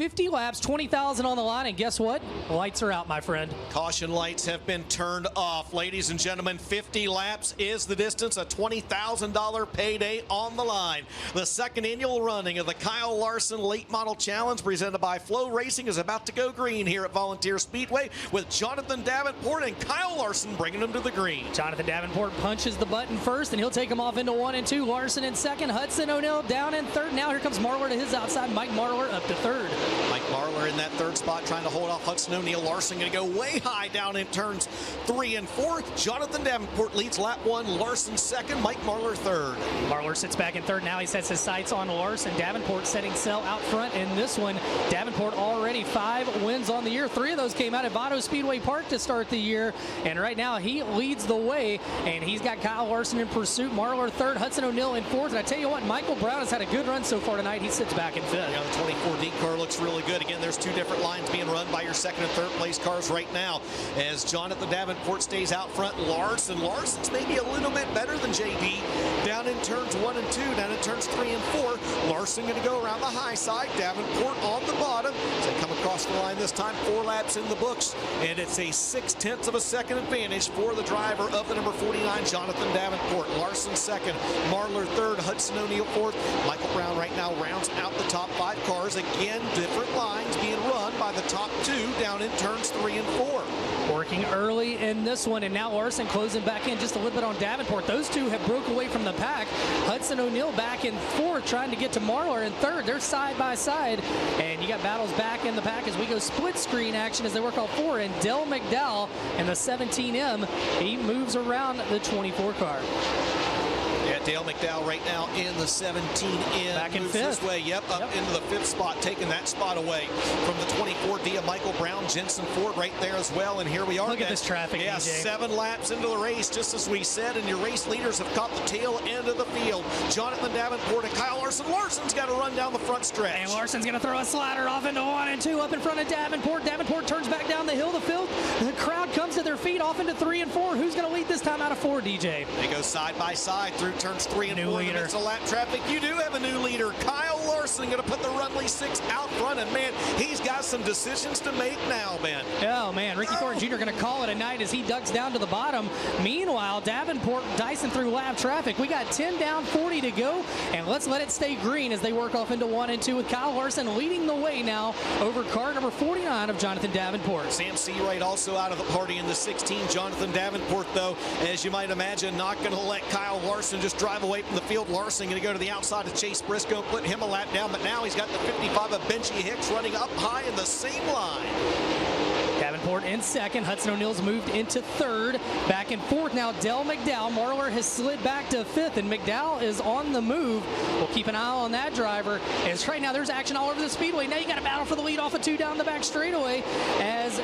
50 laps, 20,000 on the line, and guess what? Lights are out, my friend. Caution lights have been turned off. Ladies and gentlemen, 50 laps is the distance, a $20,000 payday on the line. The second annual running of the Kyle Larson Late Model Challenge presented by FloRacing is about to go green here at Volunteer Speedway with Jonathan Davenport and Kyle Larson bringing them to the green. Jonathan Davenport punches the button first, and he'll take him off into 1 and 2. Larson in second, Hudson O'Neill down in third. Now here comes Marlar to his outside, Mike Marlar up to third. Mike Marlar in that third spot trying to hold off Hudson O'Neill. Larson going to go way high down in turns 3 and 4. Jonathan Davenport leads lap 1, Larson second, Mike Marlar third. Marlar sits back in third. Now he sets his sights on Larson. Davenport setting sail out front in this one. Davenport already 5 wins on the year. 3 of those came out at Vado Speedway Park to start the year, and right now he leads the way, and he's got Kyle Larson in pursuit. Marlar third, Hudson O'Neill in fourth, and I tell you what, Michael Brown has had a good run so far tonight. He sits back in fifth. Yeah, the 24D car looks really good. Again, there's 2 different lines being run by your second and third place cars right now as Jonathan Davenport stays out front. Larson's maybe a little bit better than JD down in turns 1 and 2, down in turns 3 and 4. Larson going to go around the high side, Davenport on the bottom as they come across the line this time. 4 laps in the books, and it's a 0.6 of a second advantage for the driver of the number 49, Jonathan Davenport. Larson second, Marlar third, Hudson O'Neill fourth. Michael Brown right now rounds out the top 5 cars. Again, different lines being run by the top 2 down in turns 3 and 4. Working early in this one, and now Larson closing back in just a little bit on Davenport. Those 2 have broke away from the pack. Hudson O'Neill back in fourth, trying to get to Marlar in third. They're side by side, and you got battles back in the pack as we go split screen action as they work all 4. And Dell McDowell in the 17M, he moves around the 24 car. Yeah, Dale McDowell right now in the 17M. Back in moves fifth. This way, yep, up into the 5th spot, taking that spot away from the 24D of Michael Brown. Jensen Ford right there as well, and here we are. Look at this traffic, Yeah, DJ. 7 laps into the race, just as we said, and your race leaders have caught the tail end of the field. Jonathan Davenport and Kyle Larson. Larson's got to run down the front stretch. And Larson's going to throw a slider off into 1 and 2 up in front of Davenport. Davenport turns back down the hill. The crowd comes to their feet off into 3 and 4. Who's going to lead this time out of 4, DJ? They go side by side through turns 3 and 4. Leader. It's a lap traffic. You do have a new leader. Kyle Larson going to put the Runley 6 out front, and man, he's got some decisions to make now, Ben. Oh man, Ricky Thornton Jr. going to call it a night as he ducks down to the bottom. Meanwhile, Davenport dicing through lap traffic. We got 10 down, 40 to go, and let's let it stay green as they work off into 1 and 2 with Kyle Larson leading the way now over car number 49 of Jonathan Davenport. Sam Seawright also out of the party in the 16. Jonathan Davenport, though, as you might imagine, not going to let Kyle Larson just drive away from the field. Larson going to go to the outside to chase Briscoe, put him a lap down, but now he's got the 55 of Benji Hicks running up high in the same line. Davenport in second. Hudson O'Neill's moved into third. Back in fourth now, Dell McDowell. Marlar has slid back to fifth, and McDowell is on the move. We'll keep an eye on that driver. As right now, there's action all over the speedway. Now you got a battle for the lead off of 2 down the back straightaway as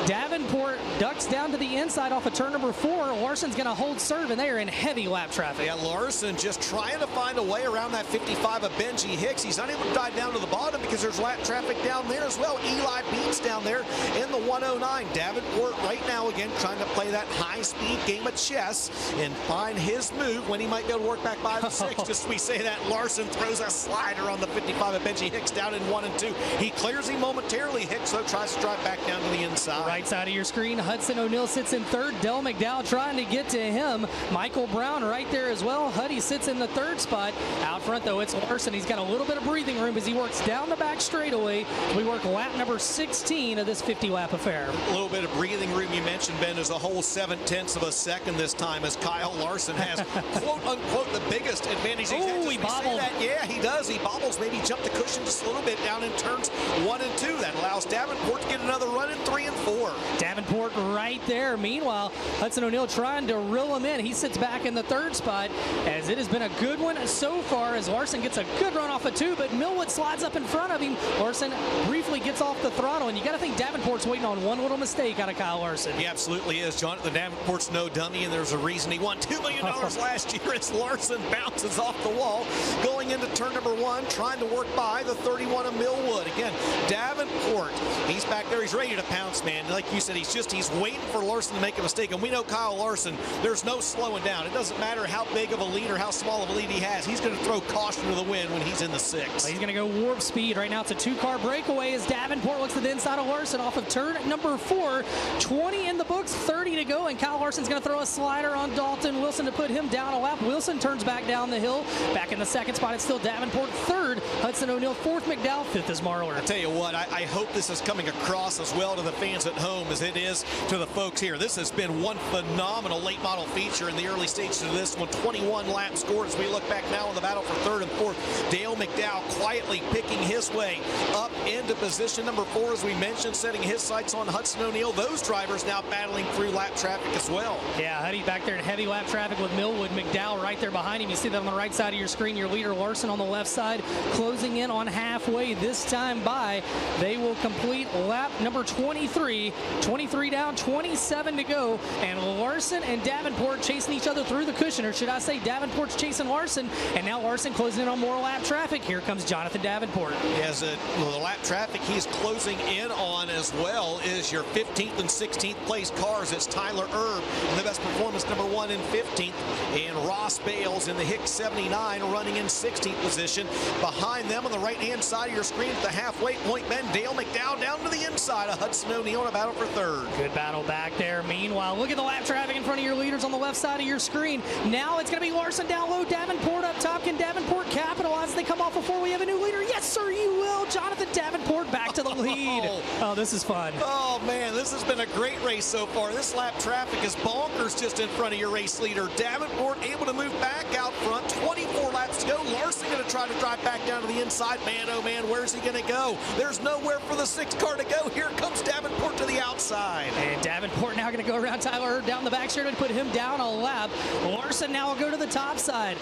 Davenport ducks down to the inside off of turn number 4. Larson's going to hold serve, and they are in heavy lap traffic. Yeah, Larson just trying to find a way around that 55 of Benji Hicks. He's unable to dive down to the bottom because there's lap traffic down there as well. Eli Beats down there in the 109. Davenport right now again trying to play that high-speed game of chess and find his move when he might be able to work back by the 6. Just as we say that, Larson throws a slider on the 55 of Benji Hicks down in 1 and 2. He clears him momentarily. Hicks, though, tries to drive back down to the inside. Right side of your screen, Hudson O'Neill sits in third. Dell McDowell trying to get to him. Michael Brown right there as well. Huddy sits in the 3rd spot. Out front, though, it's Larson. He's got a little bit of breathing room as he works down the back straightaway. We work lap number 16 of this 50-lap affair. A little bit of breathing room you mentioned, Ben, is a whole 0.7 of a second this time as Kyle Larson has, quote-unquote, the biggest advantage. Oh, he bobbled. Yeah, he does. He bobbles, maybe jump the cushion just a little bit down in turns 1 and 2. That allows Davenport to get another run in 3 and 4. Davenport right there. Meanwhile, Hudson O'Neill trying to reel him in. He sits back in the 3rd spot as it has been a good one so far as Larson gets a good run off of 2, but Millwood slides up in front of him. Larson briefly gets off the throttle, and you got to think Davenport's waiting on one little mistake out of Kyle Larson. He absolutely is. Jonathan Davenport's no dummy, and there's a reason he won $2 million last year as Larson bounces off the wall going into turn number 1, trying to work by the 31 of Millwood. Again, Davenport Davenport. He's back there. He's ready to pounce, man. Like you said, he's waiting for Larson to make a mistake. And we know Kyle Larson, there's no slowing down. It doesn't matter how big of a lead or how small of a lead he has. He's going to throw caution to the wind when he's in the 6. He's going to go warp speed. Right now it's a 2-car breakaway as Davenport looks to the inside of Larson off of turn number 4. 20 in the books, 30 to go, and Kyle Larson's going to throw a slider on Dalton Wilson to put him down a lap. Wilson turns back down the hill. Back in the 2nd spot, it's still Davenport. 3rd, Hudson O'Neal. 4th, McDowell. 5th is Marlar. I tell you what, I hope this is coming across as well to the fans at home as it is to the folks here. This has been one phenomenal late model feature in the early stages of this one. 21 laps scored as we look back now in the battle for 3rd and 4th. Dale McDowell quietly picking his way up into position number 4, as we mentioned, setting his sights on Hudson O'Neal. Those drivers now battling through lap traffic as well. Yeah, Huddy back there in heavy lap traffic with Millwood. McDowell right there behind him. You see that on the right side of your screen. Your leader Larson on the left side, closing in on halfway this time by. They will complete lap number 23. 23 down, 27 to go, and Larson and Davenport chasing each other through the cushion, or should I say Davenport's chasing Larson, and now Larson closing in on more lap traffic. Here comes Jonathan Davenport. As the lap traffic he's closing in on as well is your 15th and 16th place cars. It's Tyler Erb in the best performance, number 1 and 15th, and Ross Bales in the Hicks 79 running in 16th position. Behind them on the right-hand side of your screen at the halfway point, Ben Dale McDowell down to the inside of Hudson O'Neal in a battle for 3rd. Good battle back there. Meanwhile, look at the lap traffic in front of your leaders on the left side of your screen. Now it's going to be Larson down low, Davenport up top. Can Davenport capitalize? They come off before we have a new leader. Yes, sir, you will. Jonathan Davenport back to the lead. Oh, this is fun. Oh, man, this has been a great race so far. This lap traffic is bonkers just in front of your race leader. Davenport able to move back out front. 24 laps to go. Larson going to try to drive back down to the inside. Man, oh, man, where's he going to go? There's nowhere for the 6th car to go. Here comes Davenport to the outside. And Davenport now going to go around Tyler down the back straight and put him down a lap. Larson now will go to the top side.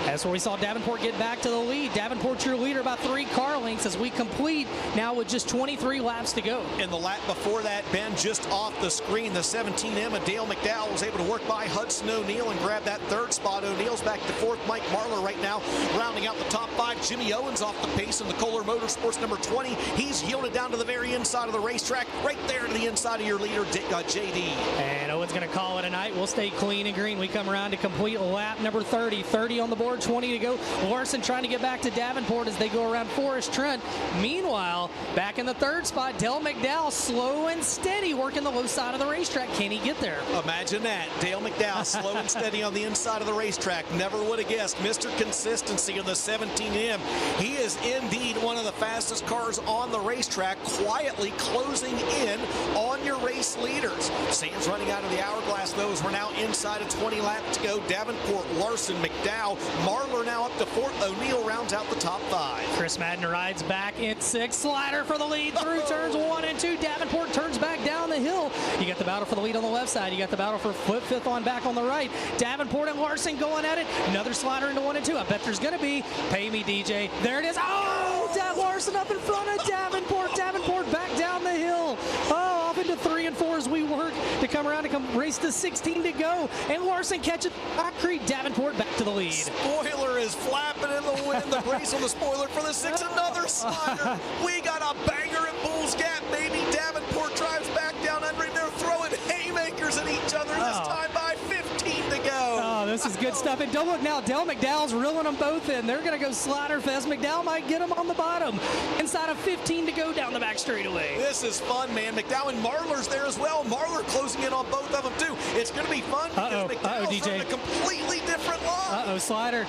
That's where we saw Davenport get back to the lead. Davenport's your leader about 3 car lengths as we complete now with just 23 laps to go. In the lap before that, Ben, just off the screen, the 17M of Dale McDowell was able to work by Hudson O'Neal and grab that 3rd spot. O'Neal's back to 4th. Mike Marlar right now rounding out the top 5. Jimmy Owens off the pace in the Kohler Motorsports number 20. He's yielded down to the very inside of the racetrack, right there to the inside of your leader, JD. And Owen's going to call it a night. We'll stay clean and green. We come around to complete lap number 30. 30 on the board, 20 to go. Larson trying to get back to Davenport as they go around Forest Trent. Meanwhile, back in the 3rd spot, Dale McDowell slow and steady working the low side of the racetrack. Can he get there? Imagine that. Dale McDowell slow and steady on the inside of the racetrack. Never would have guessed. Mr. Consistency in the 17M. He is indeed one of the fastest cars on the racetrack, quietly closing in on your race leaders. Sam's running out of the hourglass, though, as we're now inside of 20 laps to go. Davenport, Larson, McDowell, Marlar now up to 4th. O'Neal rounds out the top 5. Chris Madden rides back in 6th. Slider for the lead through turns 1 and 2. Davenport turns back down the hill. You got the battle for the lead on the left side. You got the battle for 5th on back on the right. Davenport and Larson going at it. Another slider into 1 and 2. I bet there's going to be. Pay me, DJ. There it is. Oh, Larson up in front of Davenport. Davenport back down the hill. Oh, off into 3 and 4 as we work to come around to race to 16 to go. And Larson catches concrete. Davenport back to the lead. Spoiler is flapping in the wind. The brace on the spoiler for the 6. Another slider. We got a banger at Bulls Gap, baby. Davenport drives back down under him. They're throwing haymakers at each other this time by 15 to go. Oh, this is good stuff. And don't look now, Dale McDowell's reeling them both in. They're going to go slider fest. McDowell might get them on the bottom. Inside of 15 to go down the back straightaway. This is fun, man. McDowell and Marlar's there as well. Marlar closing in on both of them, too. It's going to be fun because McDowell's on a completely different line. Slider.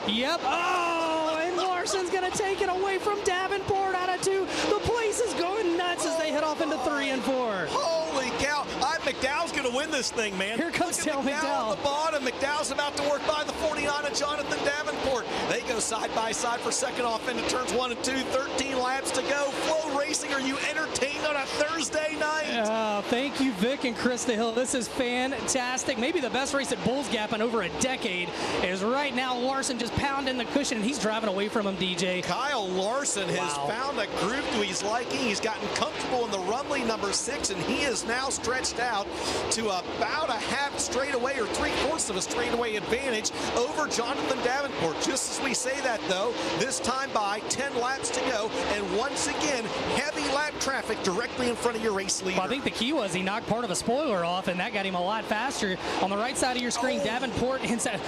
Yep. Oh, and Larson's going to take it away from Davenport out of 2. The place is going nuts as they head off into 3 and 4. Holy cow. McDowell's going to win this thing, man. Here comes Dale McDowell. On the bottom. McDowell's about to work by the 49 of Jonathan Davenport. They go side by side for 2nd off into turns 1 and 2. 13 laps to go. FloRacing, are you entertained on a Thursday night? Thank you, Vic and Krista Hill. This is fantastic. Maybe the best race at Bulls Gap in over a decade is right now. Larson just pounding the cushion, and he's driving away from him, DJ. Kyle Larson has found a groove to his liking. He's gotten comfortable in the rumbly number 6, and he is now stretched out to about a half straightaway or 3/4 of a straightaway advantage over Jonathan Davenport. Just as we say that, though, this time by 10 laps to go, and once again, heavy lap traffic directly in front of your race leader. Well, I think the key was he knocked part of a spoiler off, and that got him a lot faster. On the right side of your screen, Davenport inside.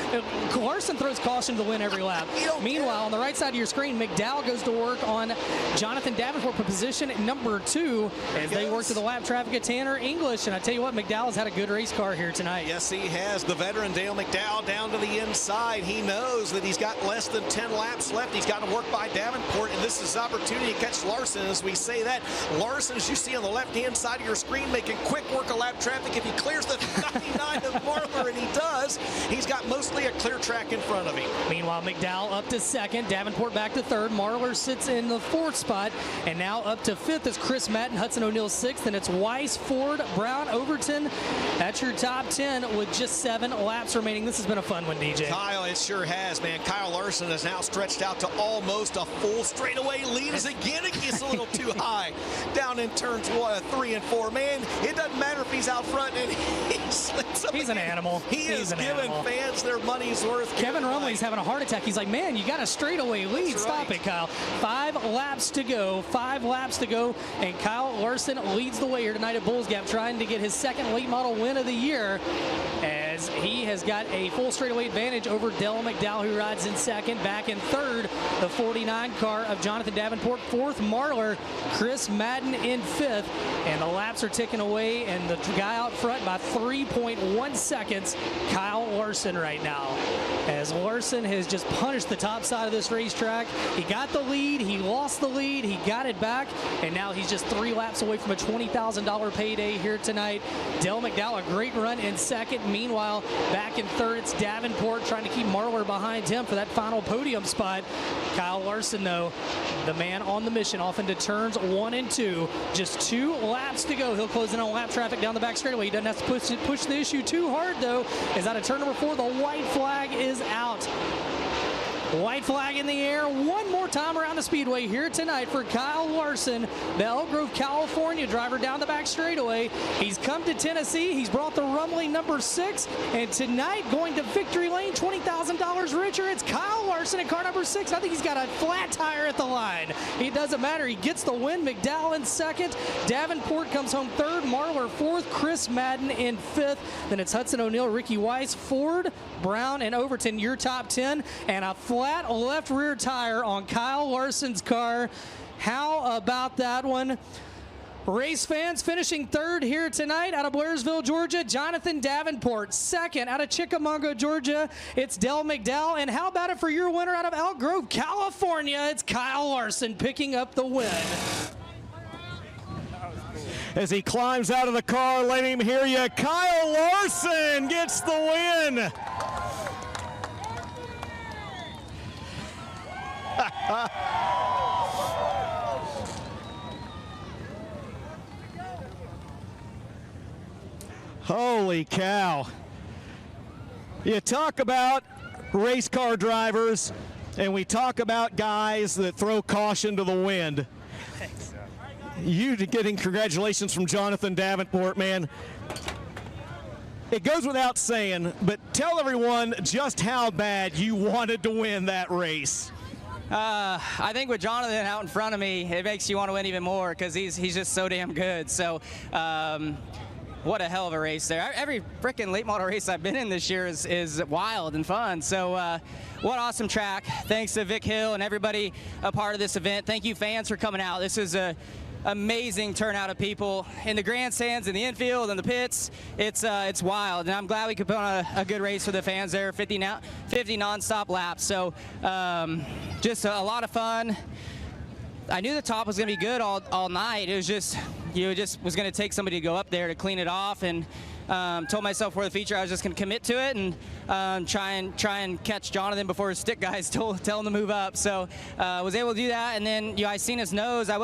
Larson throws caution to win every lap. Meanwhile, on the right side of your screen, McDowell goes to work on Jonathan Davenport for position number 2 as they work to the lap traffic at Tanner English. And I tell you what, McDowell's had a good race car here tonight. Yes, he has. The veteran Dale McDowell down to the inside. He knows that he's got less than 10 laps left. He's got to work by Davenport, and this is his opportunity to catch Larson. As we say that, Larson, as you see on the left-hand side of your screen, making quick work of lap traffic. If he clears the 99 of Marler, and he does, he's got mostly a clear track in front of him. Meanwhile, McDowell up to 2nd, Davenport back to 3rd, Marler sits in the 4th spot, and now up to 5th is Chris Madden, Hudson O'Neal 6th, and it's Weiss, Ford, Brown, Overton. That's your top 10 with just 7 laps remaining. This has been a fun one, DJ. Kyle, it sure has, man. Kyle Larson is now stretched out to almost a full straightaway lead. As again, it gets a little too high down in turns 3 and 4. Man, it doesn't matter if he's out front and he slips up. He's an animal. He is giving fans their money's worth. Kevin Rumley's having a heart attack. He's like, man, you got a straightaway lead. That's Stop right. it, Kyle. 5 laps to go. 5 laps to go. And Kyle Larson leads the way here tonight at Bulls Gap, trying to get his 2nd late model win of the year, as he has got a full straightaway advantage over Dell McDowell, who rides in 2nd. Back in 3rd, the 49 car of Jonathan Davenport. 4th, Marler. Chris Madden in 5th. And the laps are ticking away, and the guy out front by 3.1 seconds, Kyle Larson right now. As Larson has just punished the top side of this racetrack. He got the lead, he lost the lead, he got it back, and now he's just 3 laps away from a $20,000 payday here tonight. Dell McDowell, a great run in 2nd. Meanwhile, back in 3rd, it's Davenport trying to keep Marler behind him for that final podium spot. Kyle Larson, though, the man on the mission off into turns 1 and 2. Just 2 laps to go. He'll close in on lap traffic down the back straightaway. He doesn't have to push the issue too hard, though, as out of turn number 4, the white flag is out. White flag in the air one more time around the Speedway here tonight for Kyle Larson, the Elk Grove, California driver down the back straightaway. He's come to Tennessee. He's brought the Rumley number 6, and tonight going to victory lane, $20,000 richer. It's Kyle Larson in car number 6. I think he's got a flat tire at the line. It doesn't matter. He gets the win. McDowell in 2nd. Davenport comes home 3rd. Marler 4th. Chris Madden in 5th. Then it's Hudson O'Neal, Ricky Weiss, Ford, Brown, and Overton, your top 10, and a flat left rear tire on Kyle Larson's car. How about that one? Race fans, finishing 3rd here tonight out of Blairsville, Georgia, Jonathan Davenport. 2nd out of Chickamauga, Georgia, it's Dell McDowell. And how about it for your winner out of Elk Grove, California? It's Kyle Larson picking up the win. As he climbs out of the car, let him hear you. Kyle Larson gets the win. Holy cow. You talk about race car drivers, and we talk about guys that throw caution to the wind. You getting congratulations from Jonathan Davenport, man. It goes without saying, but tell everyone just how bad you wanted to win that race. I think with Jonathan out in front of me, it makes you want to win even more because he's just so damn good. So what a hell of a race there. Every freaking late model race I've been in this year is wild and fun. So what awesome track. Thanks to Vic Hill and everybody a part of this event. Thank you fans for coming out. This is a amazing turnout of people in the grandstands, in the infield, in the pits. It's wild, and I'm glad we could put on a good race for the fans there. 50 non-stop laps. So just a lot of fun. I knew the top was going to be good all night. It was just was going to take somebody to go up there to clean it off, and told myself for the feature I was just going to commit to it and try and catch Jonathan before his stick guys tell him to move up. So was able to do that, and then I seen his nose. I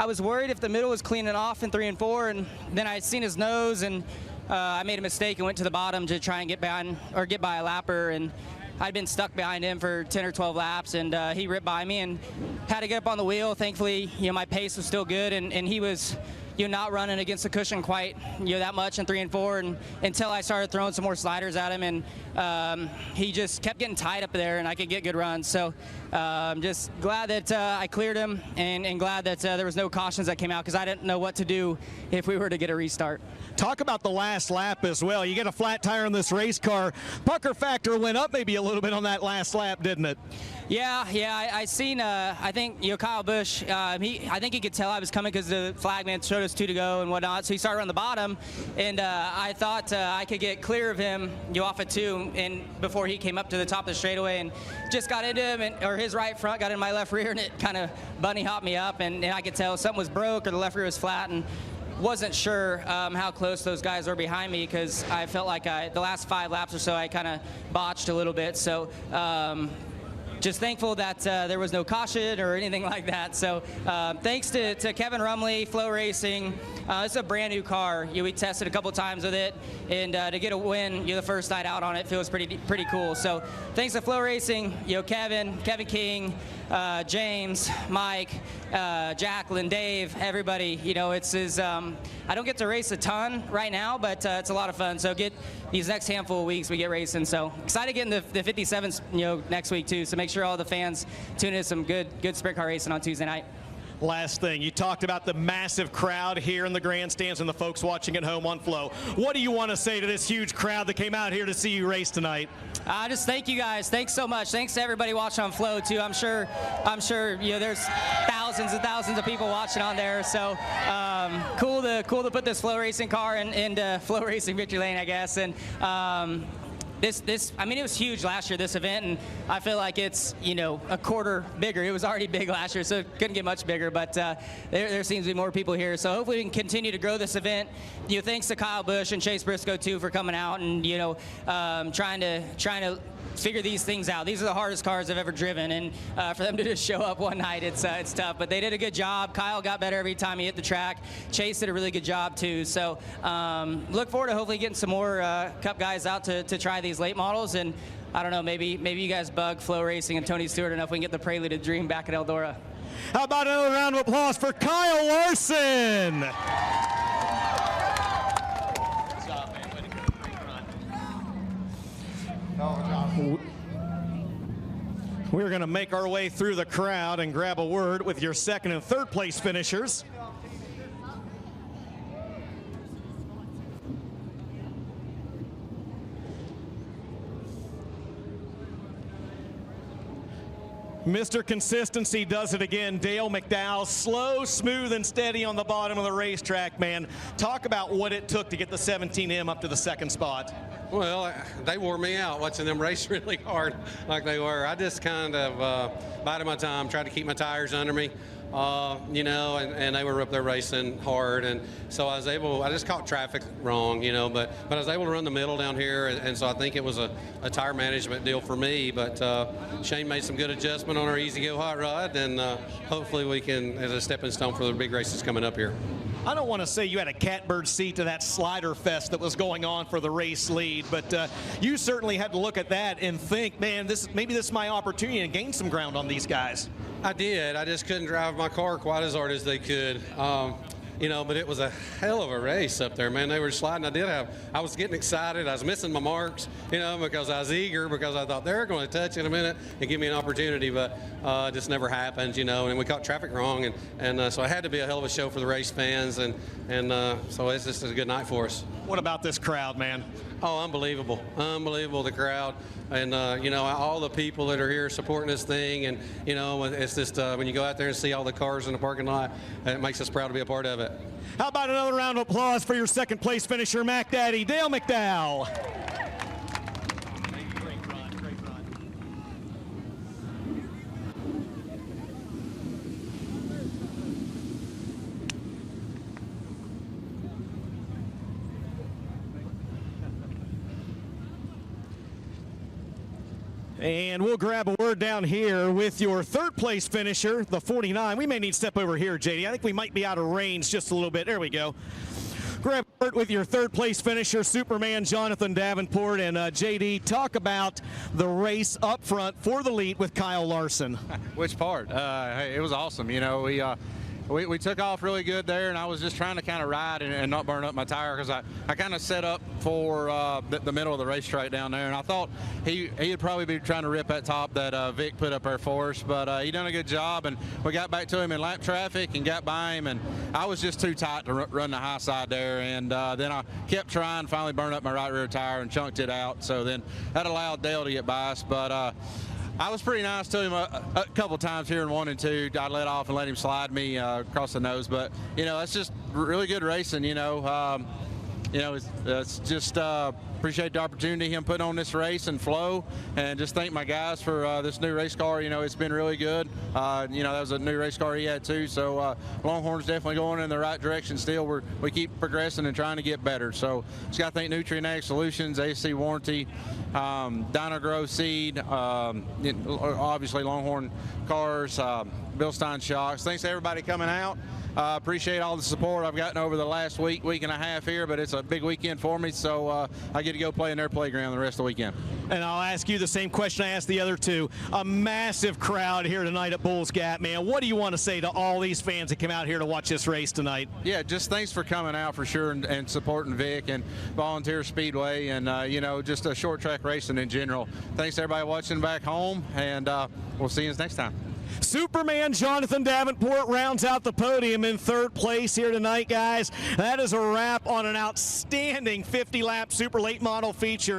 was worried if the middle was cleaning off in 3 and 4, and then I seen his nose, and I made a mistake and went to the bottom to try and get by a lapper, and I'd been stuck behind him for 10 or 12 laps, and he ripped by me and had to get up on the wheel. Thankfully, my pace was still good, and he was not running against the cushion quite, that much in 3 and 4, and until I started throwing some more sliders at him, and he just kept getting tight up there, and I could get good runs. So just glad that I cleared him, and glad that there was no cautions that came out, because I didn't know what to do if we were to get a restart. Talk about the last lap as well. You get a flat tire on this race car. Pucker factor went up maybe a little bit on that last lap, didn't it? Yeah. I seen. I think Kyle Busch. I think he could tell I was coming because the flagman showed us 2 to go and whatnot. So he started on the bottom, and I thought I could get clear of him, off at 2, and before he came up to the top of the straightaway, and just got into him, or his right front got in my left rear, and it kind of bunny hopped me up, and I could tell something was broke or the left rear was flat, and wasn't sure how close those guys were behind me, because I felt like the last 5 laps or so I kind of botched a little bit. So just thankful that there was no caution or anything like that. So thanks to Kevin Rumley, FloRacing. It's a brand new car. We tested a couple times with it, and to get a win, the first night out on it feels pretty cool. So thanks to FloRacing, Kevin King, James, Mike, Jacqueline, Dave, everybody. I don't get to race a ton right now, but it's a lot of fun. So get these next handful of weeks we get racing. So excited to get into the 57s, next week too. So make sure all the fans tune in to some good sprint car racing on Tuesday night. Last thing, you talked about the massive crowd here in the grandstands and the folks watching at home on Flo. What do you want to say to this huge crowd that came out here to see you race tonight? Just thank you guys. Thanks so much. Thanks to everybody watching on Flo too. I'm sure there's thousands and thousands of people watching on there. So cool to put this FloRacing car into FloRacing Victory Lane, I guess. And it was huge last year, this event, and I feel like it's, a quarter bigger. It was already big last year, so it couldn't get much bigger, but there seems to be more people here. So hopefully we can continue to grow this event. Thanks to Kyle Busch and Chase Briscoe too for coming out and, trying to figure these things out. These are the hardest cars I've ever driven, and for them to just show up one night, it's tough. But they did a good job. Kyle got better every time he hit the track. Chase did a really good job too. So look forward to hopefully getting some more Cup guys out to try these late models. And I don't know, maybe you guys bug FloRacing and Tony Stewart enough we can get the Prelude to Dream back at Eldora. How about another round of applause for Kyle Larson? We're going to make our way through the crowd and grab a word with your second and third place finishers. Mr. Consistency does it again. Dale McDowell, slow, smooth, and steady on the bottom of the racetrack, man. Talk about what it took to get the 17M up to the second spot. Well, they wore me out watching them race really hard like they were. I just kind of bided my time, tried to keep my tires under me. And they were up there racing hard, and so I just caught traffic wrong, but I was able to run the middle down here, and so I think it was a tire management deal for me, but Shane made some good adjustment on our Easy Go hot rod, and hopefully we can, as a stepping stone for the big races coming up here. I don't want to say you had a catbird seat to that slider fest that was going on for the race lead, but you certainly had to look at that and think, man, maybe this is my opportunity to gain some ground on these guys. I did. I just couldn't drive my car quite as hard as they could. But it was a hell of a race up there, man. They were sliding. I was getting excited. I was missing my marks, because I was eager, because I thought they're going to touch in a minute and give me an opportunity, but it just never happened, and we caught traffic wrong, and so it had to be a hell of a show for the race fans, and so it's just a good night for us. What about this crowd, man? Oh, unbelievable, the crowd. And, all the people that are here supporting this thing. And, it's just when you go out there and see all the cars in the parking lot, it makes us proud to be a part of it. How about another round of applause for your second place finisher, Mac Daddy, Dale McDowell. Great run. And we'll grab a word down here with your third place finisher, the 49. We may need to step over here, JD. I think we might be out of range just a little bit. There we go. Grab a word with your third place finisher, Superman Jonathan Davenport. And JD, talk about the race up front for the lead with Kyle Larson. Which part? Hey, it was awesome. we took off really good there, and I was just trying to kind of ride and not burn up my tire because I kind of set up for the middle of the racetrack down there, and I thought he'd probably be trying to rip that top that Vic put up there for us, but he done a good job, and we got back to him in lap traffic and got by him, and I was just too tight to run the high side there, and then I kept trying, finally burned up my right rear tire and chunked it out, so then that allowed Dale to get by us, but I was pretty nice to him a couple times here in 1 and 2. I let off and let him slide me across the nose, but that's just really good racing. It's just appreciate the opportunity him putting on this race and flow, and just thank my guys for this new race car. It's been really good. That was a new race car he had too. So Longhorn's definitely going in the right direction. Still, we keep progressing and trying to get better. So just got to thank Nutrient Ag Solutions, AC Warranty, Dino Grow Seed, obviously Longhorn Cars, Bill Stein Shocks. Thanks to everybody coming out. Appreciate all the support I've gotten over the last week and a half here, but it's a big weekend for me, so I get to go play in their playground the rest of the weekend. And I'll ask you the same question I asked the other two. A massive crowd here tonight at Bulls Gap, man. What do you want to say to all these fans that come out here to watch this race tonight? Yeah, just thanks for coming out for sure and supporting Vic and Volunteer Speedway and, just a short track racing in general. Thanks to everybody watching back home, and we'll see you next time. Superman Jonathan Davenport rounds out the podium in 3rd place here tonight, guys. That is a wrap on an outstanding 50-lap super late model feature.